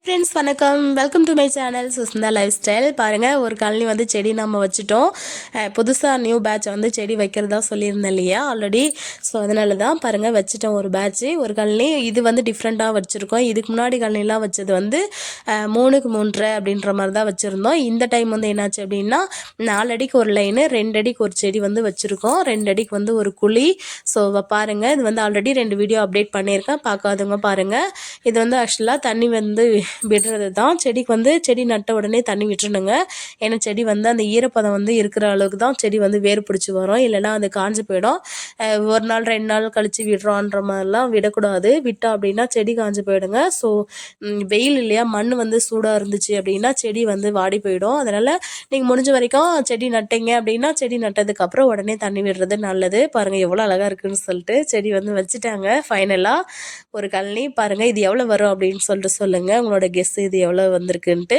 Friends வணக்கம், welcome to my channel Sushmita life style. பாருங்கள், ஒரு கழனி வந்து செடி நம்ம வச்சுட்டோம். புதுசாக நியூ பேட்ச் வந்து செடி வைக்கிறதா சொல்லியிருந்தேன் இல்லையா ஆல்ரெடி. ஸோ அதனால தான் பாருங்கள் வச்சுட்டோம் ஒரு பேட்ச்சு, ஒரு கழனி. இது வந்து டிஃப்ரெண்ட்டாக வச்சுருக்கோம். இதுக்கு முன்னாடி கழனிலாம் வச்சது வந்து 3க்கு 3.5 அப்படின்ற மாதிரி தான் வச்சுருந்தோம். இந்த டைம் வந்து என்னாச்சு அப்படின்னா 4 அடிக்கு ஒரு லைனு, 2 அடிக்கு ஒரு செடி வந்து வச்சுருக்கோம். 2 அடிக்கு வந்து ஒரு குழி. ஸோ பாருங்கள், இது வந்து ஆல்ரெடி 2 வீடியோ அப்டேட் பண்ணியிருக்கேன், பார்க்காதவங்க பாருங்கள். இது வந்து ஆக்சுவலாக தண்ணி வந்து விடுறது தான். செடிக்கு வந்து செடி நட்ட உடனே தண்ணி விட்டுருணுங்க. ஏன்னா செடி வந்து அந்த ஈரப்பதம் வந்து இருக்கிற அளவுக்கு தான் செடி வந்து வேர் பிடிச்சி வரும், இல்லைனா அது காஞ்சு போயிடும். ஒரு நாள் 2 நாள் கழித்து விடுறோன்ற மாதிரிலாம் விடக்கூடாது. விட்டோம் அப்படின்னா செடி காஞ்சு போயிடுங்க. ஸோ வெயில் இல்லையா, மண் வந்து சூடாக இருந்துச்சு அப்படின்னா செடி வந்து வாடி போயிடும். அதனால் நீங்கள் முடிஞ்ச வரைக்கும் செடி நட்டீங்க அப்படின்னா செடி நட்டதுக்கப்புறம் உடனே தண்ணி விடுறது நல்லது. பாருங்கள் எவ்வளோ அழகாக இருக்குதுன்னு சொல்லிட்டு செடி வந்து வச்சுட்டாங்க ஃபைனலாக ஒரு கழனி. பாருங்கள் இது எவ்வளோ வரும் அப்படின்னு சொல்லிட்டு சொல்லுங்கள், உங்களோட கெஸ் இது எவ்வளோ வந்திருக்குன்ட்டு.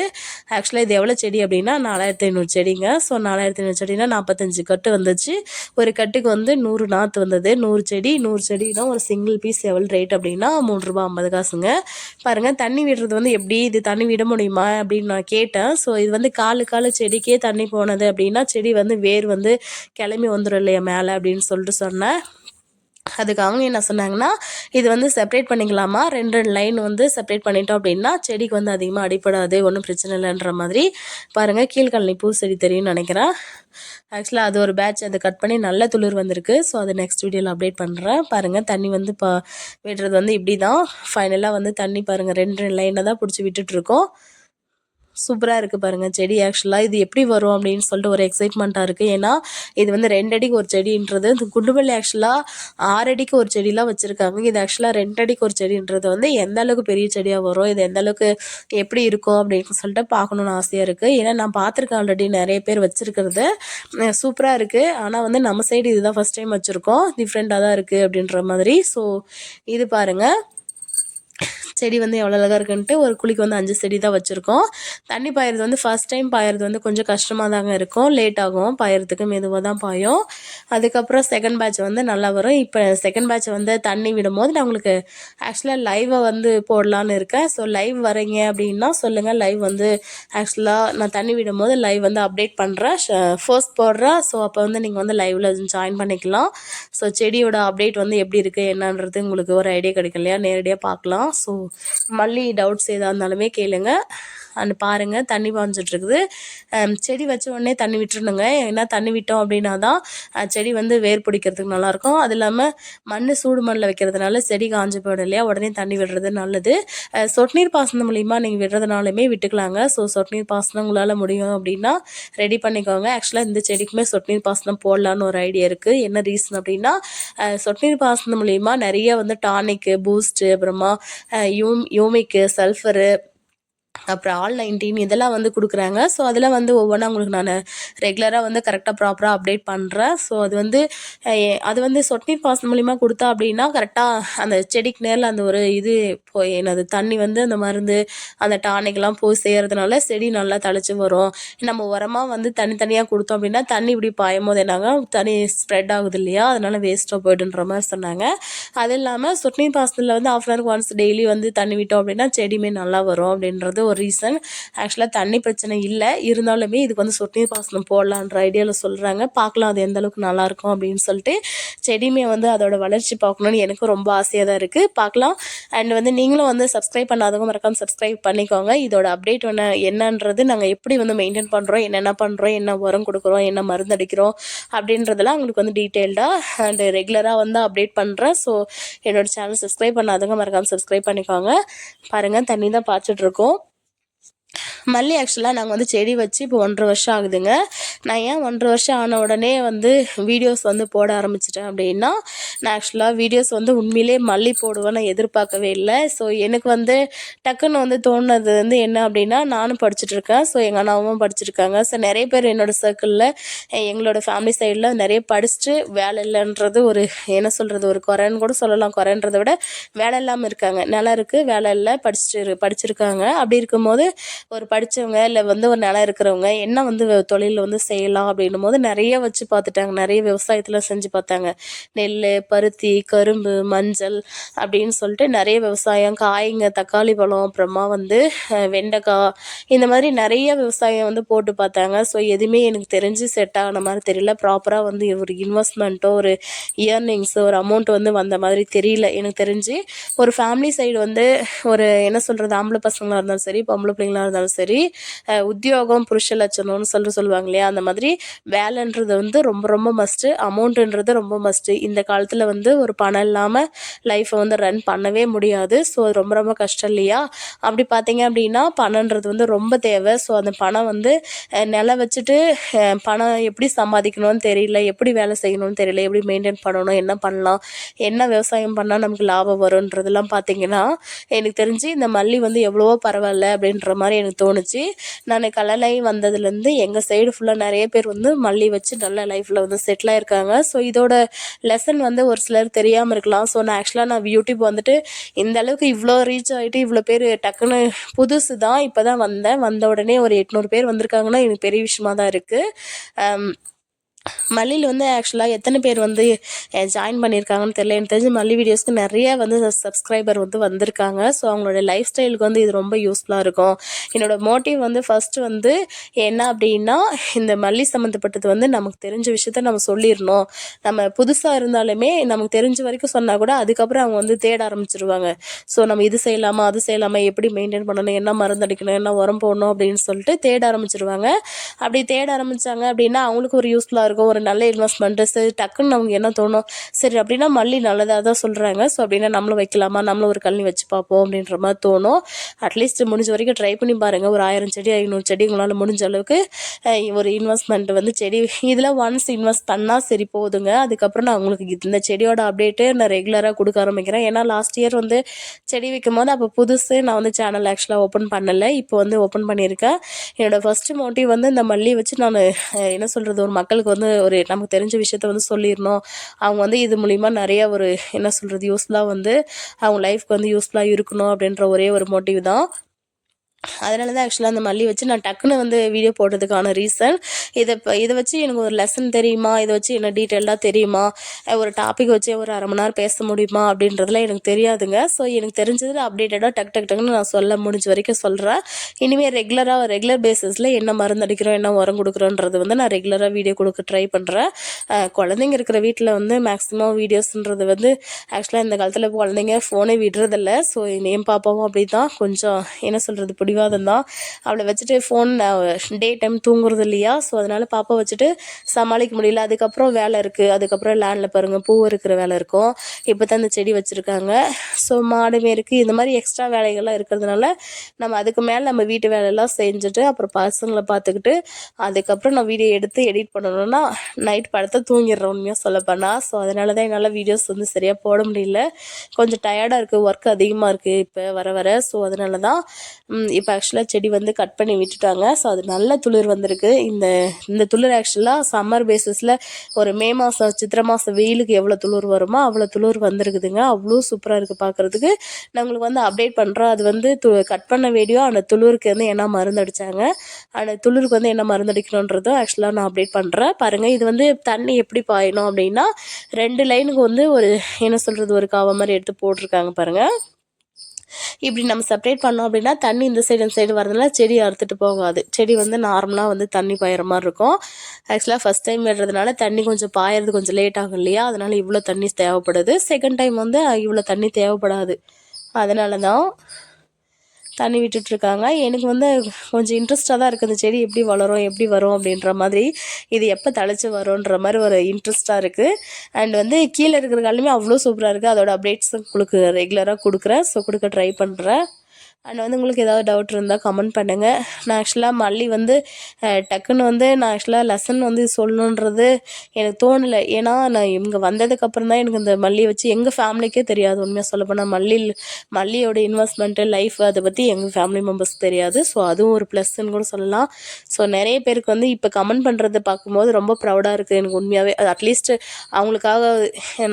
ஆக்சுவலாக இது எவ்வளோ செடி அப்படின்னா 4500 செடிங்க. ஸோ 4500 செடினா 45 கட்டு வந்துச்சு. ஒரு கட்டுக்கு வந்து 100 நாற்று வந்தது. 100 செடினா ஒரு சிங்கிள் பீஸ் எவ்வளோ ரேட் அப்படின்னா ₹3.50. பாருங்கள், தண்ணி விடுறது வந்து எப்படி, இது தண்ணி விட முடியுமா அப்படின்னு நான் கேட்டேன். ஸோ இது வந்து காலு செடிக்கே தண்ணி போனது அப்படின்னா செடி வந்து வேர் வந்து கிளம்பி வந்துடும் இல்லையா மேலே அப்படின்னு சொல்லிட்டு சொன்னேன். அதுக்கு அவங்க என்ன சொன்னாங்கன்னா, இது வந்து செப்பரேட் பண்ணிக்கலாமா, 2 லைன் வந்து செப்பரேட் பண்ணிட்டோம் அப்படின்னா செடிக்கு வந்து அதிகமாக அடிப்படாது, ஒன்றும் பிரச்சனை இல்லைன்ற மாதிரி. பாருங்கள், கீழ்கழனி பூ செடி தெரியும்னு நினைக்கிறேன். ஆக்சுவலாக அது ஒரு பேட்ச், அதை கட் பண்ணி நல்ல துளிர் வந்திருக்கு. ஸோ அதை நெக்ஸ்ட் வீடியோவில் அப்டேட் பண்ணுறேன். பாருங்கள், தண்ணி வந்து விடுறது வந்து இப்படி தான். ஃபைனலாக வந்து தண்ணி பாருங்கள் 2 லைனை தான் பிடிச்சி விட்டுட்ருக்கோம். சூப்பராக இருக்குது பாருங்கள் செடி. ஆக்சுவலாக இது எப்படி வரும் அப்படின்னு சொல்லிட்டு ஒரு எக்ஸைட்மெண்ட்டாக இருக்குது. ஏன்னா இது வந்து 2 அடிக்கு ஒரு செடின்றது, இந்த குண்டுமல்லி ஆக்சுவலாக 6 அடிக்கு ஒரு செடிலாம் வச்சுருக்காங்க. இது ஆக்சுவலாக 2 அடிக்கு ஒரு செடின்றது வந்து எந்த அளவுக்கு பெரிய செடியாக வரும், இது எந்த அளவுக்கு எப்படி இருக்கும் அப்படின்னு சொல்லிட்டு பார்க்கணுன்னு ஆசையாக இருக்குது. ஏன்னா நான் பார்த்துருக்கேன் ஆல்ரெடி நிறைய பேர் வச்சுருக்கிறது, சூப்பராக இருக்குது. ஆனால் வந்து நம்ம சைடு இதுதான் ஃபஸ்ட் டைம் வச்சுருக்கோம், டிஃப்ரெண்ட்டாக தான் இருக்குது அப்படின்ற மாதிரி. ஸோ இது பாருங்கள் செடி வந்து எவ்வளோ அழகாக இருக்குன்ட்டு. ஒரு குழிக்கு வந்து 5 செடி தான் வச்சுருக்கோம். தண்ணி பாயிறது வந்து ஃபஸ்ட் டைம் பாயிறது வந்து கொஞ்சம் கஷ்டமாக தாங்க இருக்கும், லேட் ஆகும் பாயிறதுக்கு, மெதுவாக தான் பாயும். அதுக்கப்புறம் செகண்ட் பேட்ச் வந்து நல்லா வரும். இப்போ செகண்ட் பேட்ச் வந்து தண்ணி விடும்போது நான் உங்களுக்கு ஆக்சுவலாக லைவை வந்து போடலான்னு இருக்கேன். ஸோ லைவ் வரீங்க அப்படின்னா சொல்லுங்கள், லைவ் வந்து ஆக்சுவலாக நான் தண்ணி விடும்போது லைவ் வந்து அப்டேட் பண்ணுறேன், ஃபர்ஸ்ட் போடுறேன். ஸோ அப்போ வந்து நீங்கள் வந்து லைவில் ஜாயின் பண்ணிக்கலாம். ஸோ செடியோட அப்டேட் வந்து எப்படி இருக்குது என்னன்றது உங்களுக்கு ஒரு ஐடியா கிடைக்கும் இல்லையா, நேரடியாக பார்க்கலாம். ஸோ மல்லி டவுட்ஸ் எதாக இருந்தாலுமே கேளுங்க. அண்ட் பாருங்கள், தண்ணி பாஞ்சிட்ருக்குது. செடி வச்ச உடனே தண்ணி விட்டுருணுங்க. ஏன்னா தண்ணி விட்டோம் அப்படின்னா தான் செடி வந்து வேர் பிடிக்கிறதுக்கு நல்லாயிருக்கும். அது இல்லாமல் சூடு மண்ணில் வைக்கிறதுனால செடி காஞ்சு போயிடும் இல்லையா, உடனே தண்ணி விடுறது நல்லது. சொட்டு நீர் பாசனம் மூலிமா நீங்கள் விடுறதுனாலுமே விட்டுக்கலாங்க. ஸோ சொட்டு நீர் பாசனம் உங்களால் முடியும் அப்படின்னா ரெடி பண்ணிக்கோங்க. ஆக்சுவலாக இந்த செடிக்குமே சொட்டு நீர் பாசனம் போடலான்னு ஒரு ஐடியா இருக்குது. என்ன ரீசன் அப்படின்னா, சொட்டு நீர் பாசனம் மூலிமா நிறைய வந்து டானிக்கு, பூஸ்ட்டு, அப்புறமா யூமிக்கு, சல்ஃபரு, அப்புறம் All-19 இதெல்லாம் வந்து கொடுக்குறாங்க. ஸோ அதெல்லாம் வந்து ஒவ்வொன்றா உங்களுக்கு நான் ரெகுலராக வந்து கரெக்டாக ப்ராப்பராக அப்டேட் பண்ணுறேன். ஸோ அது வந்து சொட்டு நீர் பாசனம் மூலிமா கொடுத்தா அப்படின்னா கரெக்டாக அந்த செடிக்கு நேரில் அந்த ஒரு இது போய் என்னது தண்ணி வந்து அந்த மருந்து அந்த டானிக்லாம் போய் செய்கிறதுனால செடி நல்லா தழைச்சி வரும். நம்ம உரமாக வந்து தனித்தனியாக கொடுத்தோம் அப்படின்னா தண்ணி இப்படி பாயும் போது என்னாங்க, தண்ணி ஸ்ப்ரெட் ஆகுது இல்லையா, அதனால் வேஸ்ட்டாக போய்டுன்ற மாதிரி சொன்னாங்க. அது இல்லாமல் சொட்டு நீர் பாசனத்தில் வந்து 1/2 hour ஒன்ஸ் டெய்லி வந்து தண்ணி விட்டோம் அப்படின்னா செடியுமே நல்லா வரும் அப்படின்றது ஒரு ரீசன். ஆக்சுவலாக தண்ணி பிரச்சனை இல்லை, இருந்தாலுமே இதுக்கு வந்து சொட்டு நீர் பாசனம் போடலான்ற ஐடியாவில் சொல்கிறாங்க. பார்க்கலாம் அது எந்த அளவுக்கு நல்லாயிருக்கும் அப்படின்னு சொல்லிட்டு. செடியுமே வந்து அதோட வளர்ச்சி பார்க்கணுன்னு எனக்கும் ரொம்ப ஆசையாக தான் இருக்குது, பார்க்கலாம். அண்ட் வந்து நீங்களும் வந்து சப்ஸ்கிரைப் பண்ணாதவங்க மறக்காம சப்ஸ்கிரைப் பண்ணிக்கோங்க. இதோட அப்டேட் என்னன்றது, நாங்கள் எப்படி வந்து மெயின்டைன் பண்ணுறோம், என்னென்ன பண்ணுறோம், என்ன உரம் கொடுக்குறோம், என்ன மருந்து அடிக்கிறோம் அப்படின்றதெல்லாம் உங்களுக்கு வந்து டீட்டெயில்டாக அண்ட் ரெகுலராக வந்து அப்டேட் பண்ணுறேன். ஸோ என்னோடய சேனல் சப்ஸ்கிரைப் பண்ணாதவங்க மறக்காமல் சப்ஸ்கிரைப் பண்ணிக்கோங்க. பாருங்கள், தண்ணி தான் பாய்ச்சிட்ருக்கோம். மல்லி ஆக்சுவலாக நாங்கள் வந்து செடி வச்சு இப்போ 1.5 வருஷம் ஆகுதுங்க. நான் ஏன் 1.5 வருஷம் ஆன உடனே வந்து வீடியோஸ் வந்து போட ஆரம்பிச்சிட்டேன் அப்படின்னா, நான் ஆக்சுவலாக வீடியோஸ் வந்து உண்மையிலே மல்லி போடுவேன் நான் எதிர்பார்க்கவே இல்லை. ஸோ எனக்கு வந்து டக்குன்னு வந்து தோணுனது வந்து என்ன அப்படின்னா, நானும் படிச்சுட்ருக்கேன், ஸோ எங்கள் அண்ணாவும் படிச்சிருக்காங்க. ஸோ நிறைய பேர் என்னோடய சர்க்கிளில், எங்களோட ஃபேமிலி சைடில் நிறைய படிச்சுட்டு வேலை இல்லைன்றது ஒரு என்ன சொல்கிறது, ஒரு குறைன்னு கூட சொல்லலாம். குறைன்றதை விட வேலை இல்லாமல் இருக்காங்க. நிலம் இருக்குது, வேலை இல்லை, படிச்சிருக்காங்க. அப்படி இருக்கும்போது ஒரு படித்தவங்க இல்லை வந்து ஒரு நிலம் இருக்கிறவங்க என்ன வந்து தொழிலில் வந்து செய்யலாம் அப்படின்னும் போது நிறைய வச்சு பார்த்துட்டாங்க. நிறைய விவசாயத்தில் செஞ்சு பார்த்தாங்க. நெல், பருத்தி, கரும்பு, மஞ்சள் அப்படின்னு சொல்லிட்டு நிறைய விவசாயம், காய்ங்க, தக்காளி பழம், அப்புறமா வந்து வெண்டைக்காய், இந்த மாதிரி நிறைய விவசாயம் வந்து போட்டு பார்த்தாங்க. ஸோ எதுவுமே எனக்கு தெரிஞ்சு செட் ஆன மாதிரி தெரியல. ப்ராப்பராக வந்து ஒரு இன்வெஸ்ட்மெண்ட்டோ ஒரு இயர்னிங்ஸோ ஒரு அமௌண்ட் வந்து வந்த மாதிரி தெரியல எனக்கு தெரிஞ்சு. ஒரு ஃபேமிலி சைடு வந்து ஒரு என்ன சொல்கிறது, ஆம்பளை பசங்களாக இருந்தாலும் சரி, பொம்பளை பிள்ளைங்களாக இருந்தாலும் சரி, உத்தியோகம் புருஷ லட்சணம்னு சொல்லுவாங்க இல்லையா, அந்த மாதிரி வேலைன்றது வந்து ரொம்ப ரொம்ப மஸ்ட்டு, அமௌண்ட்டுன்றது ரொம்ப மஸ்ட்டு. இந்த காலத்தில் வந்து ஒரு பணம் இல்லாமல் லைஃப்பை வந்து ரன் பண்ணவே முடியாது. ஸோ அது ரொம்ப ரொம்ப கஷ்டம் இல்லையா? அப்படி பார்த்தீங்க அப்படின்னா பணன்றது வந்து ரொம்ப தேவை. ஸோ அந்த பணம் வந்து நிலம் வச்சுட்டு பணம் எப்படி சம்பாதிக்கணும்னு தெரியல, எப்படி வேலை செய்யணும்னு தெரியல, எப்படி மெயின்டைன் பண்ணணும், என்ன பண்ணலாம், என்ன விவசாயம் பண்ணால் நமக்கு லாபம் வரும்ன்றதெல்லாம் பார்த்தீங்கன்னா எனக்கு தெரிஞ்சு இந்த மல்லி வந்து எவ்வளவோ பரவாயில்ல அப்படின்ற மாதிரி எனக்கு தோணுச்சு. நான் கல்யாணம் வந்ததுலேருந்து எங்கள் சைடு ஃபுல்லாக நிறைய பேர் வந்து மல்லி வச்சு நல்ல லைஃப்பில் வந்து செட்டில் ஆயிருக்காங்க. ஸோ இதோட லெசன் வந்து ஒரு சிலர் தெரியாமல் இருக்கலாம். ஸோ நான் யூடியூப் வந்துட்டு இந்த அளவுக்கு இவ்வளோ ரீச் ஆகிட்டு இவ்வளோ பேர் டக்குன்னு புதுசு தான், இப்போ தான் வந்த உடனே ஒரு 800 பேர் வந்திருக்காங்கன்னா எனக்கு பெரிய விஷயமா தான் இருக்குது. மல்லியில் வந்து ஆக்சுவலாக எத்தனை பேர் வந்து ஜாயின் பண்ணியிருக்காங்கன்னு தெரியல. எனக்கு தெரிஞ்சு மல்லி வீடியோஸ்க்கு நிறைய வந்து சப்ஸ்கிரைபர் வந்து வந்திருக்காங்க. ஸோ அவங்களோட லைஃப் ஸ்டைலுக்கு வந்து இது ரொம்ப யூஸ்ஃபுல்லாக இருக்கும். என்னோடய மோட்டிவ் வந்து ஃபஸ்ட்டு வந்து என்ன அப்படின்னா, இந்த மல்லி சம்மந்தப்பட்டது வந்து நமக்கு தெரிஞ்ச விஷயத்த நம்ம சொல்லிடணும். நம்ம புதுசாக இருந்தாலுமே நமக்கு தெரிஞ்ச வரைக்கும் சொன்னால் கூட அதுக்கப்புறம் அவங்க வந்து தேட ஆரம்பிச்சிருவாங்க. ஸோ நம்ம இது செய்யலாமா, அது செய்யலாமா, எப்படி மெயின்டைன் பண்ணணும், என்ன மருந்து அடிக்கணும், என்ன உரம் போடணும் அப்படின்னு சொல்லிட்டு தேட ஆரம்பிச்சிருவாங்க. அப்படி தேட ஆரம்பித்தாங்க அப்படின்னா அவங்களுக்கு ஒரு யூஸ்ஃபுல்லாக இருக்கும், ஒரு நல்ல இன்வெஸ்ட்மெண்ட்டு. சரி டக்குன்னு நமக்கு என்ன தோணும், சரி அப்படின்னா மல்லி நல்லதாக தான் சொல்கிறாங்க, ஸோ அப்படின்னா நம்மளும் வைக்கலாமா, நம்மளும் ஒரு கழனி வச்சு பார்ப்போம் அப்படின்ற மாதிரி தோணும். அட்லீஸ்ட் முடிஞ்ச வரைக்கும் ட்ரை பண்ணி பாருங்கள். ஒரு 1000 செடி 500 செடி உங்களால் முடிஞ்ச அளவுக்கு ஒரு இன்வெஸ்ட்மெண்ட் வந்து செடி இதில் ஒன்ஸ் இன்வெஸ்ட் பண்ணால் சரி போதுங்க. அதுக்கப்புறம் நான் உங்களுக்கு இந்த செடியோட அப்டேட்டு நான் ரெகுலராக கொடுக்க ஆரம்பிக்கிறேன். ஏன்னா லாஸ்ட் இயர் வந்து செடி வைக்கும் போது அப்போ புதுசு நான் வந்து சேனல் ஆக்சுவலாக ஓப்பன் பண்ணலை, இப்போ வந்து ஓப்பன் பண்ணியிருக்கேன். என்னோடய ஃபஸ்ட்டு மோட்டிவ் வந்து இந்த மல்லி வச்சு நான் என்ன சொல்கிறது, ஒரு மக்களுக்கு வந்து ஒரு நமக்கு தெரிஞ்ச விஷயத்த வந்து சொல்லிடணும். அவங்க வந்து இது மூலிமா நிறைய ஒரு என்ன சொல்கிறது யூஸ்ஃபுல்லாக வந்து அவங்க லைஃப்க்கு வந்து யூஸ்ஃபுல்லாக இருக்கணும் அப்படின்ற ஒரே ஒரு மோட்டிவ் தான். அதனால தான் ஆக்சுவலாக அந்த மல்லி வச்சு நான் டக்குன்னு வந்து வீடியோ போடுறதுக்கான ரீசன். இதை வச்சு எனக்கு ஒரு லெசன் தெரியுமா, இதை வச்சு என்ன டீட்டெயிலாக தெரியுமா, ஒரு டாபிக் வச்சு ஒரு 1/2 மணி நேரம் பேச முடியுமா அப்படின்றதுலாம் எனக்கு தெரியாதுங்க. ஸோ எனக்கு தெரிஞ்சதில் அப்டேட்டடாக டக்குன்னு நான் சொல்ல முடிஞ்ச வரைக்கும் சொல்கிறேன். இனிமேல் ரெகுலர் பேசிஸில் என்ன மருந்து அடிக்கிறோம், என்ன உரம் கொடுக்குறோன்றது வந்து நான் ரெகுலராக வீடியோ கொடுக்க ட்ரை பண்ணுறேன். குழந்தைங்க இருக்கிற வீட்டில் வந்து மேக்ஸிமம் வீடியோஸ்ன்றது வந்து ஆக்சுவலாக இந்த காலத்தில் குழந்தைங்க ஃபோனே விடுறதில்ல. ஸோ என் பாப்பாவும் அப்படி தான், கொஞ்சம் என்ன சொல்கிறது பிடிவாதம் தான். அவளை வச்சுட்டு ஃபோன் டே டைம் தூங்குறது இல்லையா, ஸோ அதனால் பாப்பா வச்சுட்டு சமாளிக்க முடியல. அதுக்கப்புறம் வேலை இருக்குது, அதுக்கப்புறம் லேண்டில் பாருங்கள் பூ இருக்கிற வேலை இருக்கும், இப்போ தான் இந்த செடி வச்சுருக்காங்க. ஸோ மாடு மேருக்கு இந்த மாதிரி எக்ஸ்ட்ரா வேலைகள்லாம் இருக்கிறதுனால நம்ம அதுக்கு மேலே நம்ம வீட்டு வேலையெல்லாம் செஞ்சுட்டு அப்புறம் பசங்களை பார்த்துக்கிட்டு அதுக்கப்புறம் நான் வீடியோ எடுத்து எடிட் பண்ணணும்னா நைட் படத்தை தூங்கிடுறேன் உண்மையாக சொல்லப்போனால். ஸோ அதனால தான் என்னால் வீடியோஸ் வந்து சரியாக போட முடியல. கொஞ்சம் டயர்டாக இருக்குது, ஒர்க் அதிகமாக இருக்குது இப்போ வர. ஸோ அதனால தான் இப்போ ஆக்சுவலாக செடி வந்து கட் பண்ணி விட்டுட்டாங்க. ஸோ அது நல்ல துளிர் வந்திருக்கு. இந்த துளிர் ஆக்சுவலாக சம்மர் பேஸஸில் ஒரு மே மாதம் சித்திரை மாதம் வெயிலுக்கு எவ்வளோ துளிர் வருமோ அவ்வளோ துளிர் வந்திருக்குதுங்க. அவ்வளோ சூப்பராக இருக்குது பார்க்குறதுக்கு. நான் உங்களுக்கு வந்து அப்டேட் பண்ணுறேன். அது வந்து கட் பண்ண வீடியோ அந்த துளிருக்கு வந்து என்ன மருந்து அடித்தாங்க, அந்த துளிருக்கு வந்து என்ன மருந்து அடிக்கணுன்றதும் ஆக்சுவலாக நான் அப்டேட் பண்ணுறேன் பாருங்கள். இது வந்து தண்ணி எப்படி பாயணும் அப்படின்னா 2 லைனுக்கு வந்து ஒரு என்ன சொல்கிறது ஒரு காவை மாதிரி எடுத்து போட்டிருக்காங்க பாருங்கள். இப்படி நம்ம செப்பரேட் பண்ணோம் அப்படின்னா தண்ணி இந்த சைடு வரதுனால செடி அறுத்துட்டு போகாது. செடி வந்து நார்மலாக வந்து தண்ணி பாயிற மாதிரி இருக்கும். ஆக்சுவலாக ஃபஸ்ட் டைம் விடுறதுனால தண்ணி கொஞ்சம் பாயறது கொஞ்சம் லேட் ஆகும் இல்லையா, அதனால் இவ்வளோ தண்ணி தேவைப்படுது. செகண்ட் டைம் வந்து இவ்வளோ தண்ணி தேவைப்படாது. அதனால தான் தண்ணி விட்டுட்ருக்காங்க. எனக்கு வந்து கொஞ்சம் இன்ட்ரெஸ்ட்டாக தான் இருக்குது, இந்த செடி எப்படி வளரும் எப்படி வரும் அப்படின்ற மாதிரி, இது எப்போ தழைச்சி வரும்ன்ற மாதிரி ஒரு இன்ட்ரெஸ்ட்டாக இருக்குது. அண்ட் வந்து கீழே இருக்கிற காலையுமே அவ்வளோ சூப்பராக இருக்குது. அதோட அப்டேட்ஸ் உங்களுக்கு ரெகுலராக கொடுக்குறேன். ஸோ கொடுக்க ட்ரை பண்ணுறேன். அண்ட் வந்து உங்களுக்கு ஏதாவது டவுட் இருந்தால் கமெண்ட் பண்ணுங்கள். நான் ஆக்சுவலாக மல்லி வந்து டக்குன்னு வந்து நான் ஆக்சுவலாக லெசன் வந்து சொல்லணுன்றது எனக்கு தோணலை. ஏன்னா நான் இங்கே வந்ததுக்கப்புறம் தான் எனக்கு இந்த மல்லியை வச்சு எங்கள் ஃபேமிலிக்கே தெரியாது. உண்மையாக சொல்லப்போனால் மல்லியோட இன்வெஸ்ட்மெண்ட்டு லைஃப் அதை பற்றி எங்கள் ஃபேமிலி மெம்பர்ஸ்க்கு தெரியாது. ஸோ அதுவும் ஒரு ப்ளஸ்ன்னு கூட சொல்லலாம். ஸோ நிறைய பேருக்கு வந்து இப்போ கமெண்ட் பண்ணுறதை பார்க்கும்போது ரொம்ப ப்ரௌடாக இருக்குது எனக்கு உண்மையாகவே. அது அட்லீஸ்ட் அவங்களுக்காக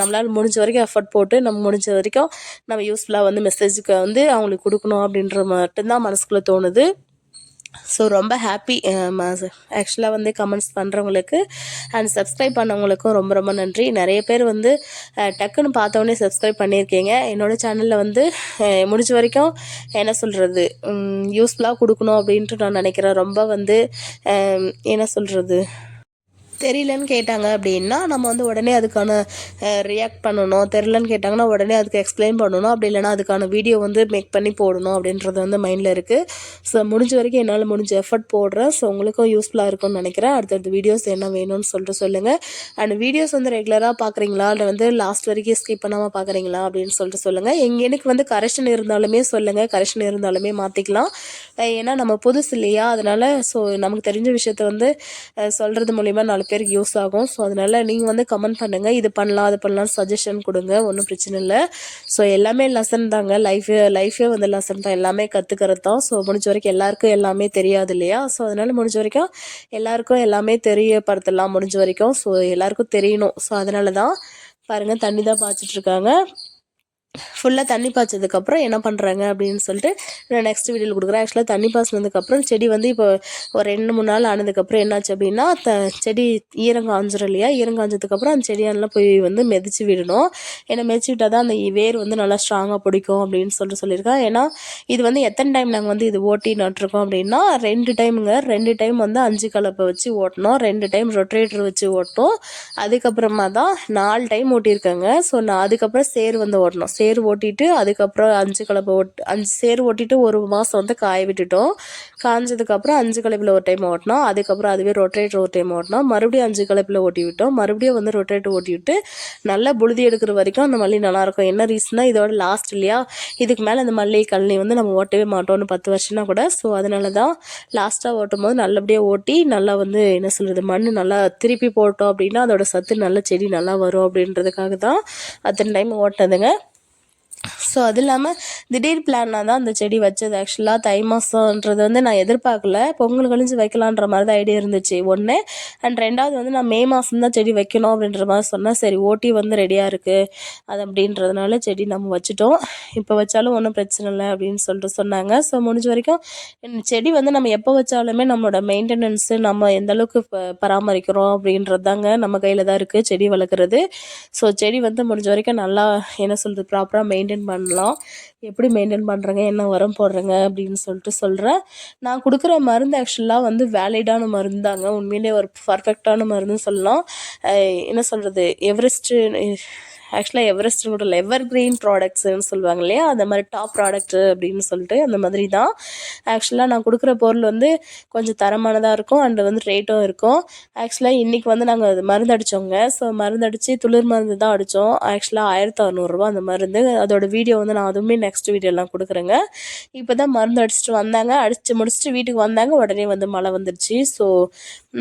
நம்மளால் முடிஞ்ச வரைக்கும் எஃபர்ட் போட்டு நம்ம முடிஞ்ச வரைக்கும் நம்ம யூஸ்ஃபுல்லாக வந்து மெசேஜுக்கு வந்து அவங்களுக்கு கொடுக்கணும் அப்படின்ற மட்டும்தான் மனசுக்குள்ளே தோணுது. ஸோ ரொம்ப ஹாப்பி. ஆக்சுவலாக வந்து கமெண்ட்ஸ் பண்ணுறவங்களுக்கு அண்ட் சப்ஸ்கிரைப் பண்ணவங்களுக்கும் ரொம்ப ரொம்ப நன்றி. நிறைய பேர் வந்து டக்குன்னு பார்த்தோன்னே சப்ஸ்கிரைப் பண்ணியிருக்கீங்க. என்னோடய சேனலில் வந்து முடிஞ்ச வரைக்கும் என்ன சொல்கிறது, யூஸ்ஃபுல்லாக கொடுக்கணும் அப்படின்ட்டு நான் நினைக்கிறேன். ரொம்ப வந்து என்ன சொல்கிறது, தெரியலன்னு கேட்டாங்க அப்படின்னா நம்ம வந்து உடனே அதுக்கான ரியாக்ட் பண்ணணும். தெரிலன்னு கேட்டாங்கன்னா உடனே அதுக்கு எக்ஸ்பிளைன் பண்ணணும். அப்படி இல்லைனா அதுக்கான வீடியோ வந்து மேக் பண்ணி போடணும் அப்படின்றது வந்து மைண்டில் இருக்குது. ஸோ முடிஞ்ச வரைக்கும் என்னால் முடிஞ்ச எஃபர்ட் போடுறேன். ஸோ உங்களுக்கும் யூஸ்ஃபுல்லாக இருக்கும்னு நினைக்கிறேன். அடுத்தடுத்த வீடியோஸ் என்ன வேணும்னு சொல்லிட்டு சொல்லுங்கள். அண்ட் வீடியோஸ் வந்து ரெகுலராக பார்க்குறீங்களா, இல்லை வந்து லாஸ்ட் வரைக்கும் ஸ்கிப் பண்ணாமல் பார்க்குறீங்களா அப்படின்னு சொல்லிட்டு சொல்லுங்கள். எனக்கு வந்து கரெக்ஷன் இருந்தாலுமே சொல்லுங்கள், கரெக்ஷன் இருந்தாலுமே மாற்றிக்கலாம். ஏன்னா நம்ம புதுசு இல்லையா, அதனால் ஸோ நமக்கு தெரிஞ்ச விஷயத்த வந்து சொல்கிறது மூலிமா 4 பேருக்கு யூஸ் ஆகும். ஸோ அதனால் நீங்கள் வந்து கமெண்ட் பண்ணுங்கள், இது பண்ணலாம் அது பண்ணலாம் சஜஷன் கொடுங்க, ஒன்றும் பிரச்சனை இல்லை. ஸோ எல்லாமே லெசன் தாங்க, லைஃபே வந்து லெசன் தான், எல்லாமே கற்றுக்கிறது தான். ஸோ முடிஞ்ச வரைக்கும் எல்லாருக்கும் எல்லாமே தெரியாது இல்லையா. ஸோ அதனால் முடிஞ்ச வரைக்கும் எல்லாருக்கும் எல்லாமே தெரியப்படுத்தலாம் முடிஞ்ச வரைக்கும். ஸோ எல்லாருக்கும் தெரியணும். ஸோ அதனால தான் பாருங்கள், தண்ணி தான் பாய்ச்சிட்ருக்காங்க. ஃபுல்லாக தண்ணி பாய்ச்சதுக்கப்புறம் என்ன பண்ணுறாங்க அப்படின்னு சொல்லிட்டு நான் நெக்ஸ்ட் வீடியோவில் கொடுக்குறேன். ஆக்சுவலாக தண்ணி பாய்ச்சினதுக்கப்புறம் செடி வந்து இப்போ ஒரு 2-3 நாள் ஆனதுக்கப்புறம் என்னாச்சு அப்படின்னா செடி ஈரம் காஞ்சிரும் இல்லையா. ஈரம் காஞ்சதுக்கப்புறம் அந்த செடியெல்லாம் போய் வந்து மிதிச்சு விடணும். ஏன்னா மிதிச்சு விட்டால் தான் அந்த வேர் வந்து நல்லா ஸ்ட்ராங்காக பிடிக்கும் அப்படின்னு சொல்லியிருக்கேன். ஏன்னா இது வந்து எத்தனை டைம் நாங்கள் வந்து இது ஓட்டி நட்டுருக்கோம் அப்படின்னா 2 டைமுங்க. 2 டைம் வந்து 5 கலப்பை வச்சு ஓட்டணும், 2 டைம் ரொட்டேட்டர் வச்சு ஓட்டணும். அதுக்கப்புறமா தான் 4 டைம் ஓட்டியிருக்காங்க. ஸோ நான் அதுக்கப்புறம் சேர் வந்து ஓட்டணும். சேர் ஓட்டிட்டு அதுக்கப்புறம் 5 கலப்பை 5 சேர் ஓட்டிட்டு 1 மாதம் வந்து காய விட்டுட்டோம். காஞ்சதுக்கப்புறம் 5 கலப்பில் ஒரு டைம் ஓட்டினோம். அதுக்கப்புறம் அதுவே ரொட்டேட்டர் ஒரு டைம் ஓட்டினோம். மறுபடியும் 5 கலப்பில் ஓட்டி விட்டோம். மறுபடியும் வந்து ரொட்டேட்டர் ஓட்டி விட்டு நல்லா புழுதி எடுக்கிற வரைக்கும் அந்த மல்லி நல்லாயிருக்கும். என்ன ரீசன்னா இதோட லாஸ்ட் இல்லையா, இதுக்கு மேலே அந்த மல்லி கழனி வந்து நம்ம ஓட்டவே மாட்டோம்னு 10 வருஷம்னா கூட. ஸோ அதனால தான் லாஸ்ட்டாக ஓட்டும் போது நல்லபடியாக ஓட்டி நல்லா வந்து என்ன சொல்கிறது, மண் நல்லா திருப்பி போட்டோம் அப்படின்னா அதோட சத்து நல்ல செடி நல்லா வரும் அப்படின்றதுக்காக தான் அத்தனை டைம் ஓட்டினதுங்க. ஸோ அது இல்லாமல் திடீர் பிளானாக தான் அந்த செடி வச்சது. ஆக்சுவலாக தை மாதன்றது வந்து நான் எதிர்பார்க்கல. பொங்கல் கழிஞ்சு வைக்கலான்ற மாதிரி தான் ஐடியா இருந்துச்சு ஒன்று. அண்ட் 2வது வந்து நான் மே மாதம் தான் செடி வைக்கணும் அப்படின்ற மாதிரி சொன்னேன். சரி ஓட்டி வந்து ரெடியாக இருக்குது அது அப்படின்றதுனால செடி நம்ம வச்சுட்டோம். இப்போ வச்சாலும் ஒன்றும் பிரச்சனை இல்லை அப்படின்னு சொல்லிட்டு சொன்னாங்க. ஸோ முடிஞ்ச வரைக்கும் செடி வந்து நம்ம எப்போ வச்சாலுமே நம்மளோட மெயின்டெனன்ஸு நம்ம எந்தளவுக்கு பராமரிக்கிறோம் அப்படின்றது தாங்க நம்ம கையில் தான் இருக்குது செடி வளர்க்குறது. ஸோ செடி வந்து முடிஞ்ச வரைக்கும் நல்லா என்ன சொல்கிறது ப்ராப்பராக மெயின்டைன் பண்ணலாம். எப்படி மெயின்டைன் பண்ணுறேங்க, என்ன உரம் போடுறேங்க அப்படின்னு சொல்லிட்டு சொல்கிறேன். நான் கொடுக்குற மருந்து ஆக்சுவலாக வந்து வேலிடான மருந்து தாங்க, உண்மையிலே ஒரு பர்ஃபெக்டான மருந்துன்னு சொல்லலாம். என்ன சொல்கிறது, எவரெஸ்ட்டு ஆக்சுவலாக எவரெஸ்ட் கூட இல்லை, எவர் கிரீன் ப்ராடக்ட்ஸ்ன்னு சொல்லுவாங்க இல்லையா, அந்த மாதிரி டாப் ப்ராடக்ட்டு அப்படின்னு சொல்லிட்டு அந்த மாதிரி தான். ஆக்சுவலாக நான் கொடுக்குற பொருள் வந்து கொஞ்சம் தரமானதாக இருக்கும் அண்ட் வந்து ரேட்டும் இருக்கும். ஆக்சுவலாக இன்றைக்கி வந்து நாங்கள் அது மருந்து அடித்தோங்க. ஸோ மருந்து அடித்து துளிர் மருந்து தான் அடித்தோம். ஆக்சுவலாக 1600 அந்த மருந்து. அதோட வீடியோ வந்து நான் அதுவுமே நெக்ஸ்ட் வீடியோலாம் கொடுக்குறேங்க. இப்போ தான் மருந்து அடிச்சுட்டு வந்தாங்க, அடித்து முடிச்சுட்டு வீட்டுக்கு வந்தாங்க, உடனே வந்து மழை வந்துடுச்சு. ஸோ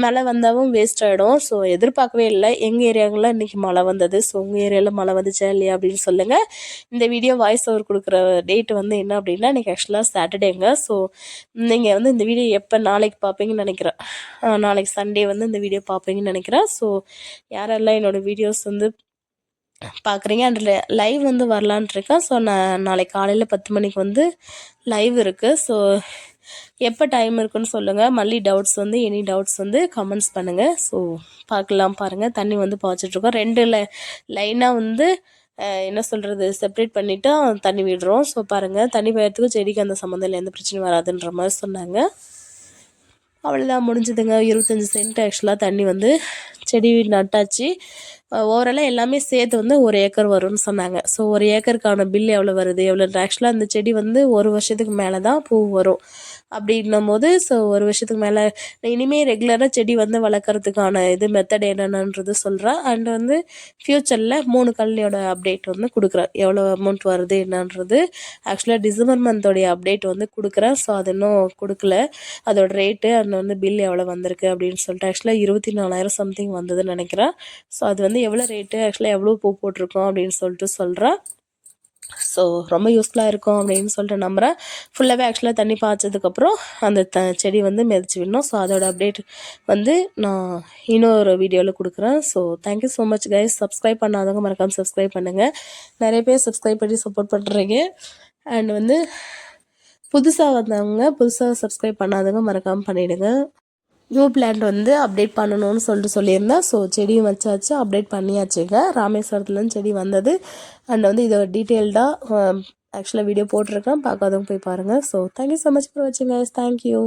மழை வந்தாலும் வேஸ்ட் ஆகிடும். ஸோ எதிர்பார்க்கவே இல்லை, எங்கள் ஏரியாவில் இன்றைக்கி மழை வந்தது. ஸோ உங்கள் ஏரியாவில் மழை வந்துச்சா இல்லையா அப்படின்னு சொல்லுங்கள். இந்த வீடியோ வாய்ஸ் ஓவர் கொடுக்குற டேட் வந்து என்ன அப்படின்னா இன்றைக்கி ஆக்சுவலாக சாட்டர்டேங்க. ஸோ நீங்கள் வந்து இந்த வீடியோ எப்போ நாளைக்கு பார்ப்பீங்கன்னு நினைக்கிறேன். நாளைக்கு சண்டே வந்து இந்த வீடியோ பார்ப்பீங்கன்னு நினைக்கிறேன். ஸோ யாரெல்லாம் என்னோடய வீடியோஸ் வந்து பார்க்குறீங்க அண்ட் லைவ் வந்து வரலான்ட்டு இருக்கேன். ஸோ நான் நாளைக்கு காலையில் 10 மணிக்கு வந்து லைவ் இருக்குது. ஸோ எப்போ டைம் இருக்குன்னு சொல்லுங்கள். மல்லி டவுட்ஸ் வந்து எனி டவுட்ஸ் வந்து கமெண்ட்ஸ் பண்ணுங்கள். ஸோ பார்க்கலாம். பாருங்கள், தண்ணி வந்து பாய்ச்சிட்ருக்கோம். 2 லைனாக வந்து என்ன சொல்கிறது செப்ரேட் பண்ணிவிட்டு தண்ணி விடுறோம். ஸோ பாருங்கள், தண்ணி பாயறதுக்கும் செடிக்கு அந்த சம்மந்தம் இல்லை, எந்த பிரச்சனையும் வராதுன்ற மாதிரி சொன்னாங்க. அவ்வளோதான், முடிஞ்சுதுங்க. 25 சென்ட் ஆக்சுவலாக தண்ணி வந்து செடி நட்டாச்சு. ஓவராலாக எல்லாமே சேர்த்து வந்து 1 ஏக்கர் வரும்னு சொன்னாங்க. ஸோ 1 ஏக்கருக்கான பில் எவ்வளோ வருது எவ்வளோ, ஆக்சுவலாக அந்த செடி வந்து 1 வருஷத்துக்கு மேலே தான் பூ வரும் அப்படின்னும் போது, ஸோ 1 வருஷத்துக்கு மேலே இனிமேல் ரெகுலராக செடி வந்து வளர்க்குறதுக்கான இது மெத்தட் என்னென்னன்றது சொல்கிறேன். அண்ட் வந்து ஃப்யூச்சரில் 3 கல்லியோட அப்டேட் வந்து கொடுக்குறேன், எவ்வளோ அமௌண்ட் வருது என்னன்றது. ஆக்சுவலாக டிசம்பர் மந்தோடைய அப்டேட் வந்து கொடுக்குறேன். ஸோ அது இன்னும் கொடுக்கல, அதோட ரேட்டு அண்ட் வந்து பில் எவ்வளோ வந்திருக்கு அப்படின்னு சொல்லிட்டு. ஆக்சுவலாக 24,000 சம்திங் வந்ததுன்னு நினைக்கிறேன். ஸோ அது வந்து எவ்வளோ ரேட்டு, ஆக்சுவலாக எவ்வளோ பூ போட்டிருக்கோம் அப்படின்னு சொல்லிட்டு சொல்கிறேன். ஸோ ரொம்ப யூஸ்ஃபுல்லாக இருக்கும் அப்படின்னு சொல்லிட்டு நம்புகிறேன். ஃபுல்லாகவே ஆக்சுவலாக தண்ணி பாய்ச்சதுக்கப்புறம் அந்த செடி வந்து மிதிச்சு விடணும். ஸோ அதோட அப்டேட் வந்து நான் இன்னொரு வீடியோவில் கொடுக்குறேன். So thank you so much guys. Subscribe பண்ணாதவங்க மறக்காமல் சப்ஸ்கிரைப் பண்ணுங்கள். நிறைய பேர் சப்ஸ்கிரைப் பண்ணி சப்போர்ட் பண்ணுறீங்க. அண்ட் வந்து புதுசாக வந்தவங்க புதுசாக சப்ஸ்கிரைப் பண்ணாதவங்க மறக்காமல் பண்ணிவிடுங்க. நியூ பிளான்ட் வந்து அப்டேட் பண்ணணும்னு சொல்லியிருந்தேன். ஸோ செடியும் வச்சாச்சு, அப்டேட் பண்ணியாச்சுங்க. ராமேஸ்வரத்துலேருந்து செடி வந்தது. அண்ட் வந்து இதை டீட்டெயில்டாக ஆக்சுவலாக வீடியோ போட்டிருக்கேன், பார்க்காதவங்க போய் பாருங்கள். So thank you so much for வாட்சிங் கைஸ். தேங்க்யூ.